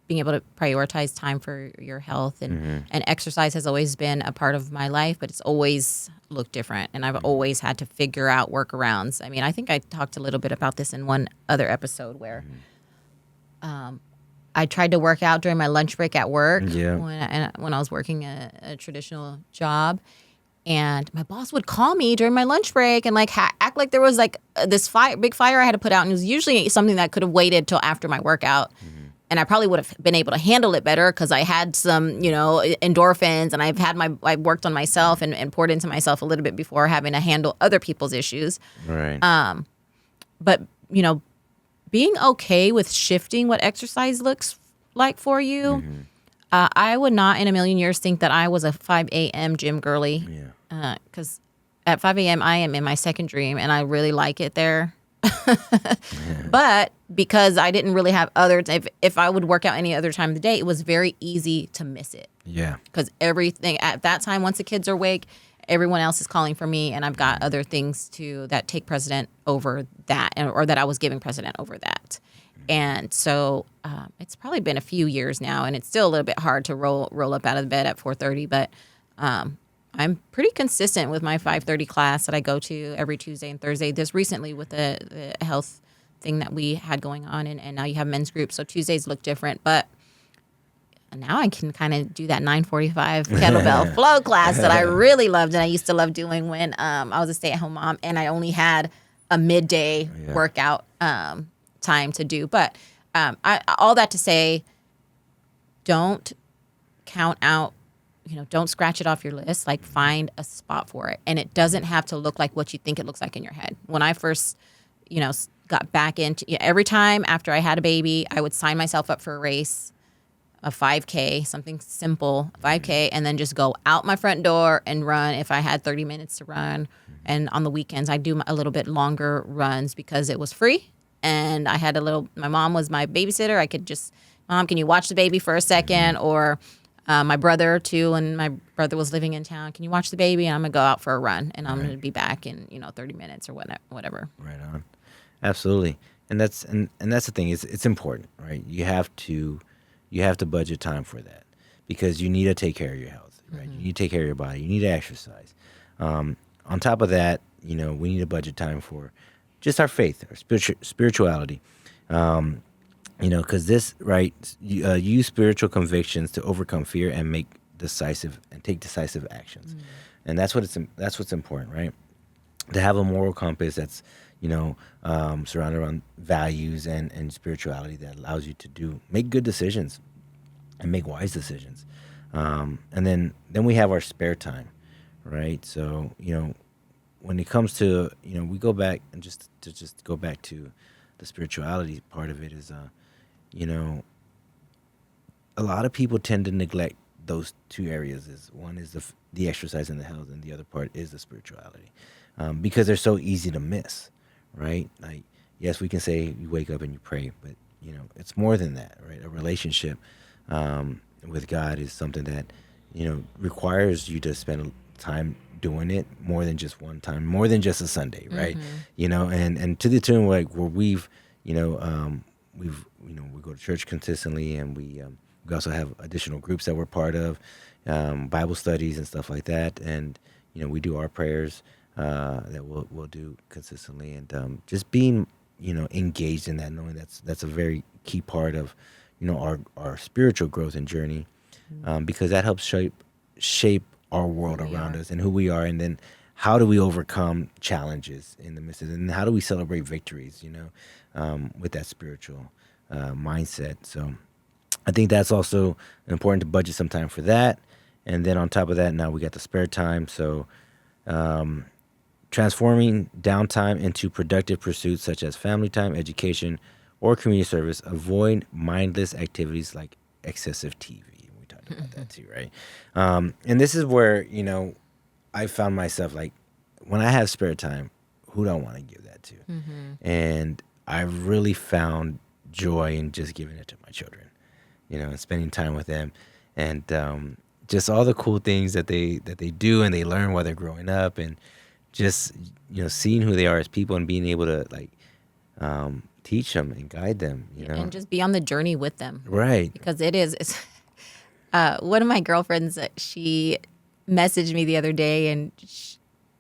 being able to prioritize time for your health and exercise has always been a part of my life, but it's always looked different. And I've always had to figure out workarounds. I mean, I think I talked a little bit about this in one other episode where I tried to work out during my lunch break at work Yeah. when I was working a traditional job. And my boss would call me during my lunch break and like act like there was like this big fire I had to put out. And it was usually something that could have waited till after my workout. And I probably would have been able to handle it better because I had some, endorphins, and I worked on myself and poured into myself a little bit before having to handle other people's issues. Right. But, being okay with shifting what exercise looks like for you. I would not in a million years think that I was a 5 a.m. gym girly. Yeah. Because at 5 a.m. I am in my second dream, and I really like it there. But because I didn't really have others, if I would work out any other time of the day, it was very easy to miss it. Yeah. Because everything at that time, once the kids are awake, everyone else is calling for me, and I've got other things that take precedent over that, or that I was giving precedent over that. And so it's probably been a few years now, and it's still a little bit hard to roll up out of the bed at 4:30, but I'm pretty consistent with my 5:30 class that I go to every Tuesday and Thursday. This recently with the health thing that we had going on, and now you have men's groups, so Tuesdays look different. But now I can kind of do that 9:45 kettlebell flow class that I really loved, and I used to love doing when I was a stay-at-home mom, and I only had a midday workout time to do. But all that to say, don't count out. Don't scratch it off your list. Like, find a spot for it. And it doesn't have to look like what you think it looks like in your head. When I first, got back into every time after I had a baby, I would sign myself up for a race, a 5K, something simple, 5K, and then just go out my front door and run if I had 30 minutes to run. And on the weekends, I do a little bit longer runs because it was free. And I had my mom was my babysitter. I could just, Mom, can you watch the baby for a second? Or my brother too, and my brother was living in town. Can you watch the baby? And I'm gonna go out for a run, and I'm gonna be back in 30 minutes or whatever. Right on. Absolutely. And that's the thing. It's important, right? You have to budget time for that, because you need to take care of your health, right? You need to take care of your body. You need to exercise. On top of that, we need to budget time for just our faith, our spirituality. Because this, right, use spiritual convictions to overcome fear and take decisive actions. And that's what's important, right? To have a moral compass that's, surrounded around values and spirituality that allows you to make good decisions and make wise decisions. And then we have our spare time, right? So, when it comes to, we go back and just go back to the spirituality part of it is, a lot of people tend to neglect those two areas. One is the exercise and the health, and the other part is the spirituality, because they're so easy to miss, right? Like, yes, we can say you wake up and you pray, but it's more than that, right? A relationship with God is something that requires you to spend time doing it more than just one time, more than just a Sunday, right? And to the tune where we go to church consistently, and we also have additional groups that we're part of, Bible studies and stuff like that, and we do our prayers that we'll do consistently, and just being engaged in that, knowing that's a very key part of our spiritual growth and journey, because that helps shape our world around us and who we are, and then how do we overcome challenges in the midst of it, and how do we celebrate victories, with that spiritual mindset. So I think that's also important to budget some time for that. And then on top of that, now we got the spare time. So transforming downtime into productive pursuits such as family time, education, or community service. Avoid mindless activities like excessive TV. We talked about that too, right? And this is where, I found myself like, when I have spare time, who do I want to give that to? And I really found joy in just giving it to my children, and spending time with them, and just all the cool things that they do and they learn while they're growing up, and just seeing who they are as people and being able to like teach them and guide them, And just be on the journey with them. Right. Because it's one of my girlfriends, she messaged me the other day, and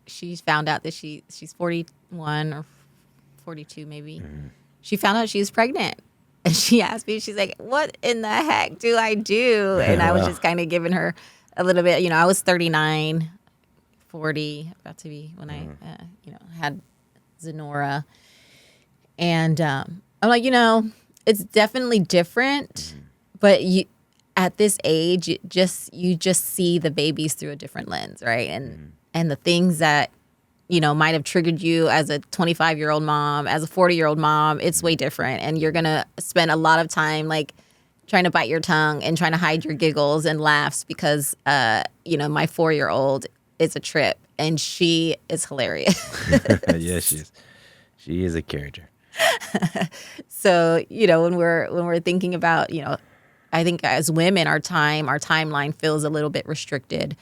she found out that she's 41 or 42 maybe. She found out she was pregnant. And she asked me, she's like, what in the heck do I do? And I was just kind of giving her a little bit, I was 39, 40, about to be when I, had Zenora. And I'm like, it's definitely different, but at this age, you just see the babies through a different lens, right? And the things that might have triggered you as a 25-year-old mom, as a 40-year-old mom, it's way different. And you're going to spend a lot of time like trying to bite your tongue and trying to hide your giggles and laughs because, my 4-year-old is a trip and she is hilarious. Yeah, she is. She is a character. So, when we're thinking about, I think as women, our timeline feels a little bit restricted.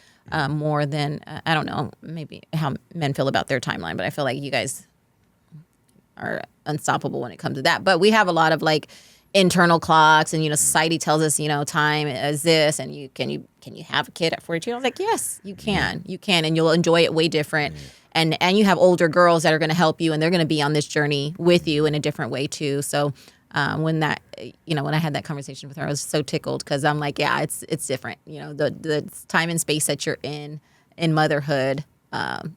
More than, I don't know, maybe how men feel about their timeline, but I feel like you guys are unstoppable when it comes to that. But we have a lot of like internal clocks, and society tells us, time is this, and can you have a kid at 42? I was like, yes, you can, and you'll enjoy it way different. And you have older girls that are going to help you, and they're going to be on this journey with you in a different way too. So when I had that conversation with her, I was so tickled because I'm like, yeah, it's different. The time and space that you're in motherhood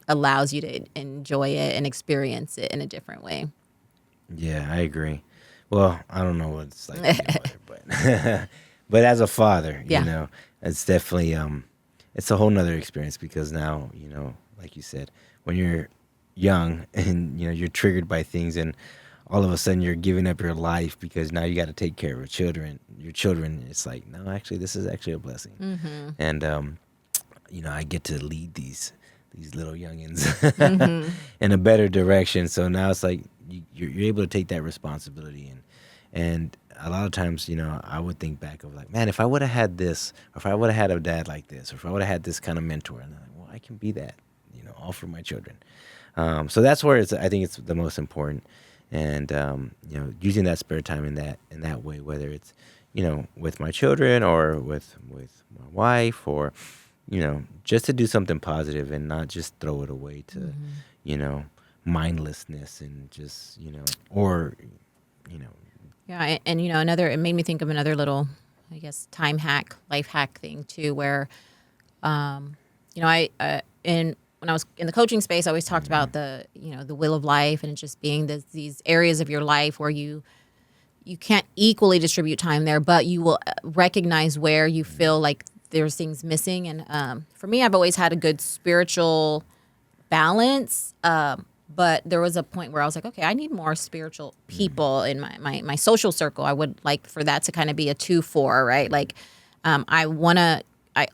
allows you to enjoy it and experience it in a different way. Yeah, I agree. Well, I don't know what it's like to be a mother, but as a father, it's definitely it's a whole nother experience because now, like you said, when you're young and you're triggered by things and all of a sudden you're giving up your life because now you got to take care of your children. It's like, no, actually, this is actually a blessing. And, I get to lead these little youngins in a better direction. So now it's like you're able to take that responsibility. And a lot of times, I would think back of like, man, if I would have had this, or if I would have had a dad like this, or if I would have had this kind of mentor, and I'm like, well, I can be that, all for my children. So that's where I think it's the most important. And using that spare time in that way, whether it's with my children or with my wife, or just to do something positive and not just throw it away to mindlessness and just Yeah, and it made me think of another little, I guess, life hack thing too, where when I was in the coaching space, I always talked about the wheel of life, and it just being these areas of your life where you can't equally distribute time there, but you will recognize where you feel like there's things missing. And for me, I've always had a good spiritual balance, but there was a point where I was like, okay, I need more spiritual people in my social circle. I would like for that to kind of be a 2-4, right? Like I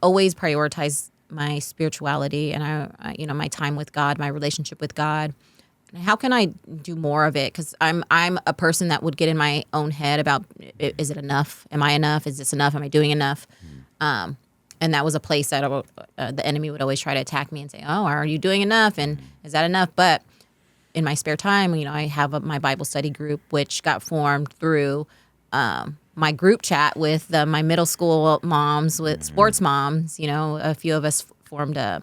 always prioritize my spirituality and I my time with God, my relationship with God. And how can I do more of it? Because I'm a person that would get in my own head about, is it enough? Am I enough? Is this enough? Am I doing enough? And that was a place that the enemy would always try to attack me and say, oh, are you doing enough? And is that enough? But in my spare time, I have my Bible study group, which got formed through my group chat with my middle school moms, with sports moms. A few of us formed a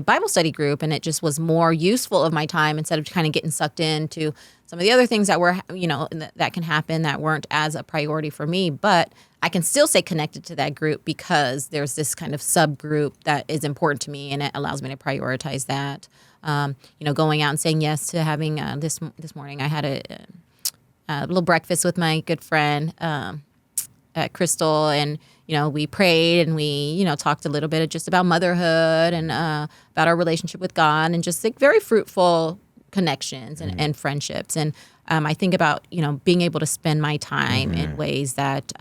Bible study group, and it just was more useful of my time instead of kind of getting sucked into some of the other things that were, that can happen that weren't as a priority for me. But I can still stay connected to that group because there's this kind of subgroup that is important to me, and it allows me to prioritize that. Going out and saying yes to having this morning, I had a little breakfast with my good friend Crystal, and we prayed and we talked a little bit just about motherhood and about our relationship with God, and just like very fruitful connections and friendships. And I think about being able to spend my time in ways that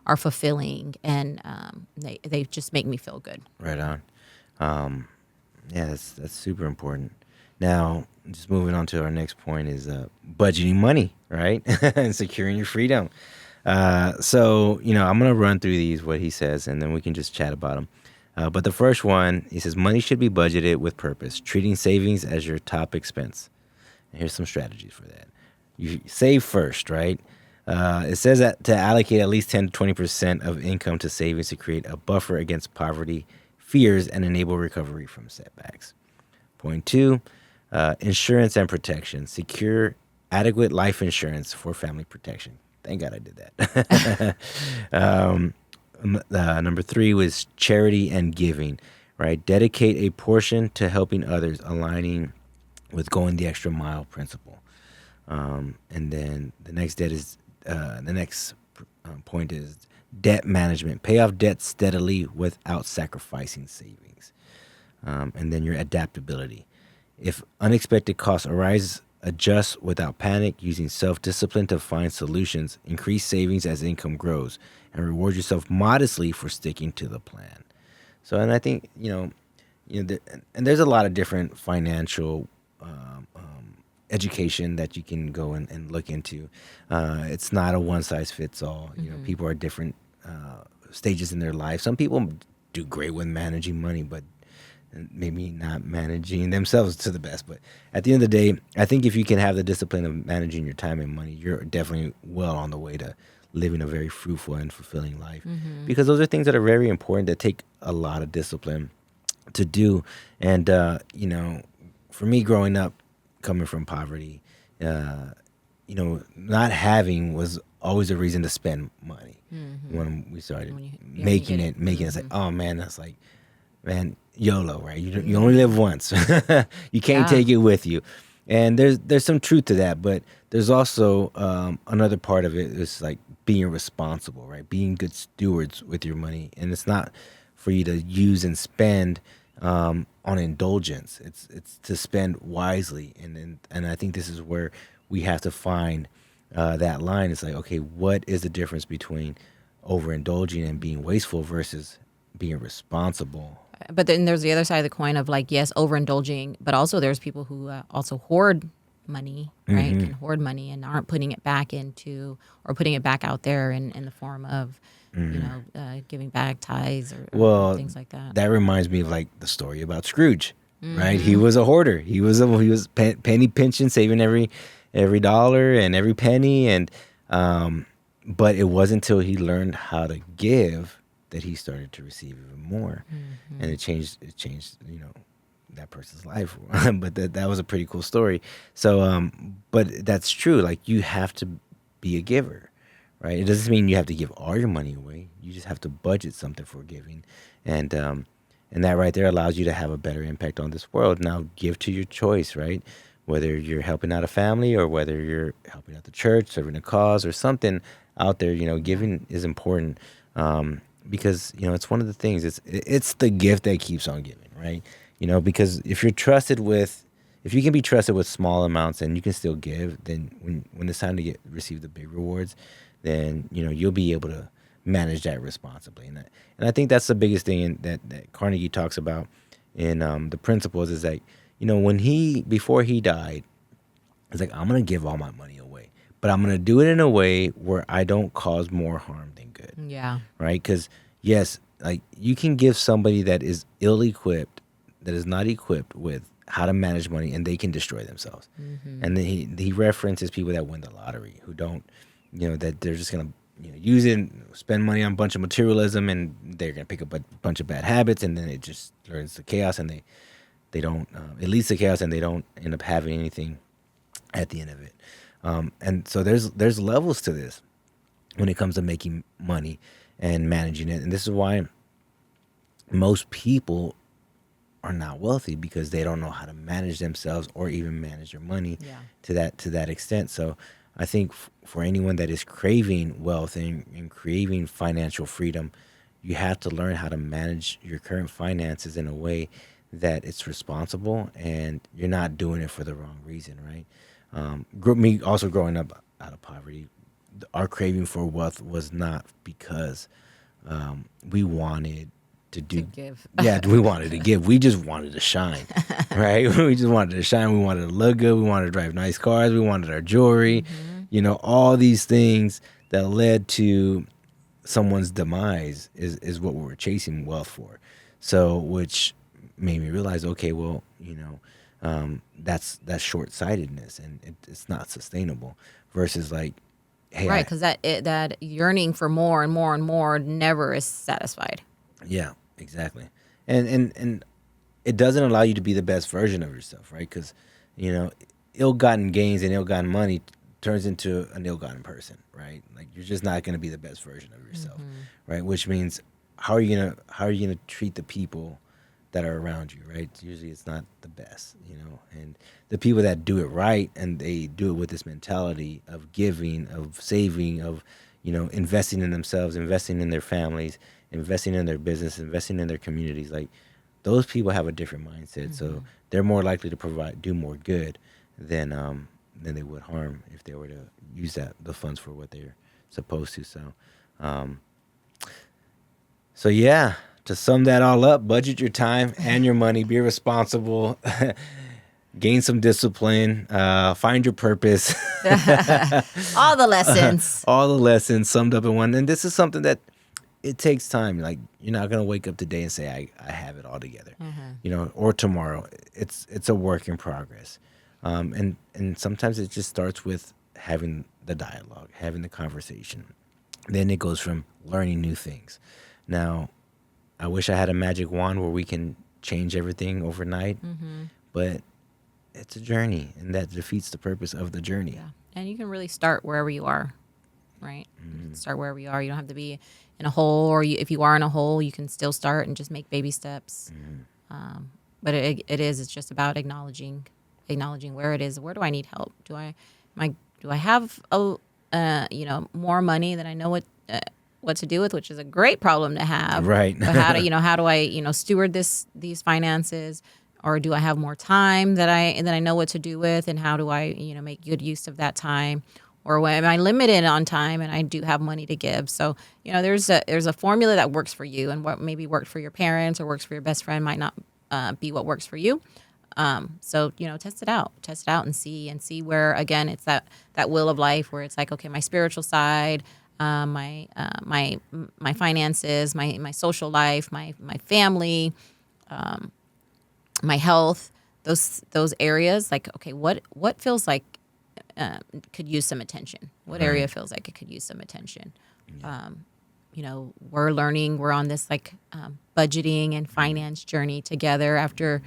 are fulfilling, and they just make me feel good. Right on. Um, yeah, that's super important. Now, just moving on to our next point is budgeting money, right? And securing your freedom. So, I'm going to run through these, what he says, and then we can just chat about them. But the first one, he says, money should be budgeted with purpose, treating savings as your top expense. And here's some strategies for that. You save first, right? It says that to allocate at least 10 to 20% of income to savings to create a buffer against poverty, fears, and enable recovery from setbacks. Point two, insurance and protection. Secure adequate life insurance for family protection. Thank God I did that. Number three was charity and giving, right? Dedicate a portion to helping others, aligning with going the extra mile principle. And then the next point is debt management. Pay off debt steadily without sacrificing savings. And then your adaptability. If unexpected costs arise, adjust without panic, using self-discipline to find solutions. Increase savings as income grows, and reward yourself modestly for sticking to the plan. So, and I think and there's a lot of different financial education that you can go and look into. It's not a one size fits all. People are different stages in their life. Some people do great with managing money, but maybe not managing themselves to the best. But at the end of the day, I think if you can have the discipline of managing your time and money, you're definitely well on the way to living a very fruitful and fulfilling life. Because those are things that are very important that take a lot of discipline to do. And, for me growing up, coming from poverty, not having was always a reason to spend money. When we started making it, it's like, oh man, that's like, man, YOLO, right? You only live once. You can't take it with you. And there's some truth to that, but there's also another part of it is like being responsible, right? Being good stewards with your money. And it's not for you to use and spend on indulgence. It's to spend wisely. And I think this is where we have to find that line. It's like, okay, what is the difference between overindulging and being wasteful versus being responsible? But then there's the other side of the coin of like, yes, overindulging, but also there's people who also hoard money, right? Can hoard money and aren't putting it back into or putting it back out there in the form of, giving back ties or things like that. That reminds me of like the story about Scrooge, right? He was a hoarder. He was penny pinching, saving every dollar and every penny, and but it wasn't until he learned how to give that he started to receive even more, and it changed that person's life. But that was a pretty cool story. So but that's true. Like, you have to be a giver, right? It doesn't mean you have to give all your money away. You just have to budget something for giving, and that right there allows you to have a better impact on this world. Now, give to your choice, right? Whether you're helping out a family or whether you're helping out the church, serving a cause or something out there, giving is important. Because it's one of the things. It's the gift that keeps on giving, right? Because if you can be trusted with small amounts and you can still give, then when it's time to receive the big rewards, then you'll be able to manage that responsibly. And I think that's the biggest thing that Carnegie talks about in the principles is that before he died, he's like, I'm gonna give all my money away, but I'm gonna do it in a way where I don't cause more harm than good. Yeah. Right? Because yes, like, you can give somebody that is ill-equipped, that is not equipped with how to manage money, and they can destroy themselves. And then he references people that win the lottery who don't, that they're just gonna use it, spend money on a bunch of materialism, and they're gonna pick up a bunch of bad habits, and then it just turns to chaos, and they don't it leads to chaos, and they don't end up having anything at the end of it. And so there's levels to this when it comes to making money and managing it. And this is why most people are not wealthy, because they don't know how to manage themselves or even manage their money to that extent. So I think for anyone that is craving wealth and craving financial freedom, you have to learn how to manage your current finances in a way that it's responsible and you're not doing it for the wrong reason, right? Me also growing up out of poverty, our craving for wealth was not because we wanted to To do. give. Yeah, we wanted to give. We just wanted to shine, right? We just wanted to shine. We wanted to look good. We wanted to drive nice cars. We wanted our jewelry. All these things that led to someone's demise is what we were chasing wealth for. So, which made me realize, okay, well, that's short-sightedness, and it's not sustainable. Versus like, hey, Right, because that yearning for more and more and more never is satisfied. yeah, exactly, and it doesn't allow you to be the best version of yourself, right? Because you know, ill-gotten gains and ill-gotten money turns into an ill-gotten person, right? Like you're just not going to be the best version of yourself, right? Which means how are you gonna treat the people that are around you, right? Usually it's not the best, and the people that do it right and they do it with this mentality of giving, of saving, of investing in themselves, investing in their families, investing in their business, investing in their communities. Like those people have a different mindset, so they're more likely to do more good than they would harm if they were to use the funds for what they're supposed to. Um, so yeah, to sum that all up, budget your time and your money, be responsible, gain some discipline, find your purpose. All the lessons. All the lessons summed up in one. And this is something that it takes time. Like you're not gonna wake up today and say I have it all together, or tomorrow. It's a work in progress, and sometimes it just starts with having the dialogue, having the conversation. Then it goes from learning new things. Now, I wish I had a magic wand where we can change everything overnight, but it's a journey, and that defeats the purpose of the journey. Yeah. And you can really start wherever you are, right? You can start wherever you are. You don't have to be in a hole, or if you are in a hole, you can still start and just make baby steps. But it's just about acknowledging where it is. Where do I need help? Do I have more money than I know what to do with, which is a great problem to have. Right. But how do I steward these finances, or do I have more time that I know what to do with, and how do I make good use of that time, or when am I limited on time and I do have money to give? So there's a formula that works for you, and what maybe worked for your parents or works for your best friend might not be what works for you. So test it out and see where, again, it's that will of life where it's like, okay, my spiritual side, my finances, my social life, my family, my health, those areas, like, okay, what feels like could use some attention? What area feels like it could use some attention? We're learning, we're on this budgeting and finance journey together after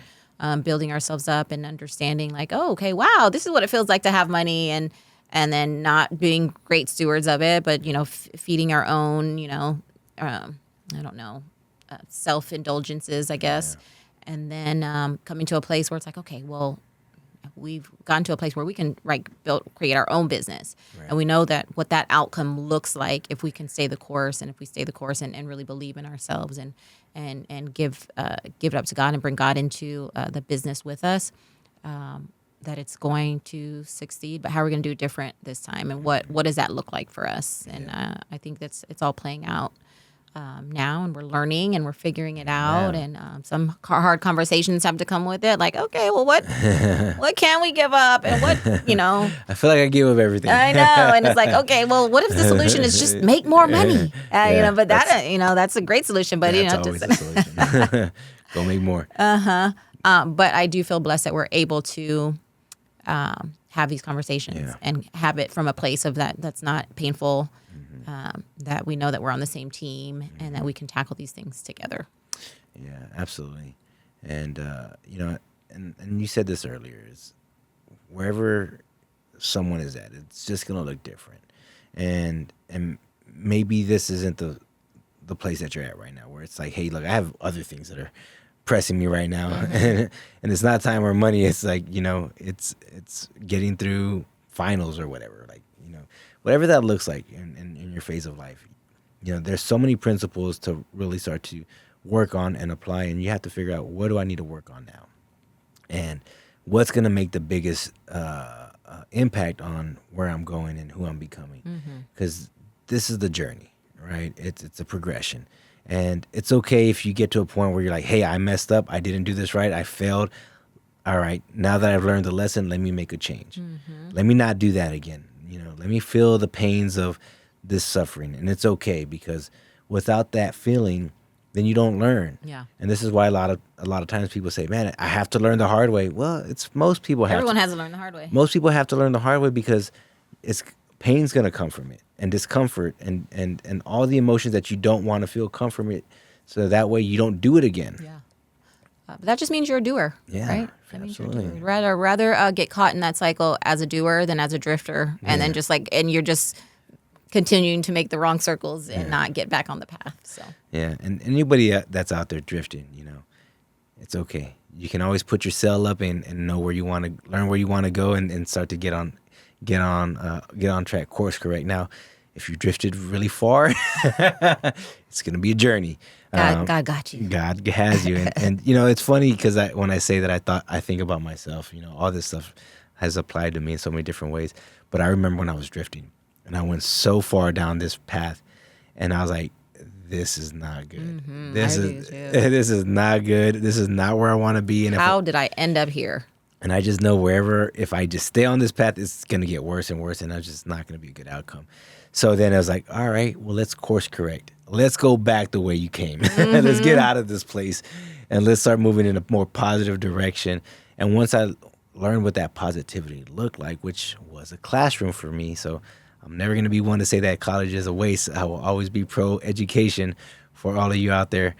building ourselves up and understanding, like, oh, okay, wow, this is what it feels like to have money, and then not being great stewards of it, but feeding our own, I don't know, self-indulgences, I guess. And then coming to a place where it's like, okay, well, we've gotten to a place where we can create our own business. Right. And we know that what that outcome looks like if we can stay the course, and if we stay the course and really believe in ourselves and give it up to God and bring God into the business with us, that it's going to succeed. But how are we going to do it different this time? And what does that look like for us? And I think it's all playing out now, and we're learning and we're figuring it out. And some hard conversations have to come with it. Like, okay, well, what can we give up? And what, I feel like I give up everything. I know. And it's like, okay, well, what if the solution is just make more money? But that's a great solution. But, that's always the solution. Go make more. But I do feel blessed that we're able to have these conversations and have it from a place of that's not painful, that we know that we're on the same team and that we can tackle these things together. Yeah, absolutely. And, and you said this earlier, is wherever someone is at, it's just going to look different. And maybe this isn't the place that you're at right now, where it's like, hey, look, I have other things that are pressing me right now. And it's not time or money. It's like, it's getting through finals or whatever, whatever that looks like in your phase of life. There's so many principles to really start to work on and apply, and you have to figure out, what do I need to work on now? And what's going to make the biggest impact on where I'm going and who I'm becoming. Because this is the journey, right? It's a progression. And it's okay if you get to a point where you're like, hey, I messed up. I didn't do this right. I failed. All right, now that I've learned the lesson, let me make a change. Let me not do that again. Let me feel the pains of this suffering. And it's okay, because without that feeling, then you don't learn. Yeah. And this is why a lot of times people say, man, I have to learn the hard way. Well, most people have Everyone to. has to learn the hard way. Most people have to learn the hard way, because it's pain's going to come from it, and discomfort, and all the emotions that you don't want to feel come from it, so that way you don't do it again. Yeah. But that just means you're a doer, Yeah, right? That means you're a absolutely. doer. Rather get caught in that cycle as a doer than as a drifter, and then and you're just continuing to make the wrong circles and not get back on the path. So Yeah, and anybody that's out there drifting, it's okay. You can always put your sail up and know where you want to learn, where you want to go, and start to get on track, course correct. Now, if you drifted really far, it's gonna be a journey. God got you. God has you, and it's funny, because when I say that, I think about myself. All this stuff has applied to me in so many different ways. But I remember when I was drifting, and I went so far down this path, and I was like, this is not good. This I is do too. this is not good. This is not where I want to be. And How did I end up here? and I just know if I just stay on this path, it's gonna get worse and worse, and it's just not gonna be a good outcome. So then I was like, all right, well, let's course correct. Let's go back the way you came. Let's get out of this place, and let's start moving in a more positive direction. And once I learned what that positivity looked like, which was a classroom for me, so I'm never going to be one to say that college is a waste. I will always be pro education for all of you out there,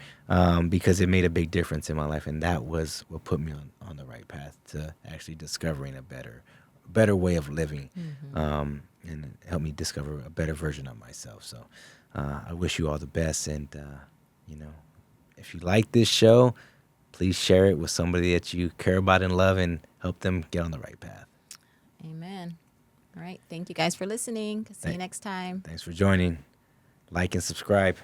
because it made a big difference in my life. And that was what put me on the right path to actually discovering a better way of living, and help me discover a better version of myself. So I wish you all the best. And, if you like this show, please share it with somebody that you care about and love, and help them get on the right path. Amen. All right. Thank you guys for listening. See you next time. Thanks for joining. Like and subscribe.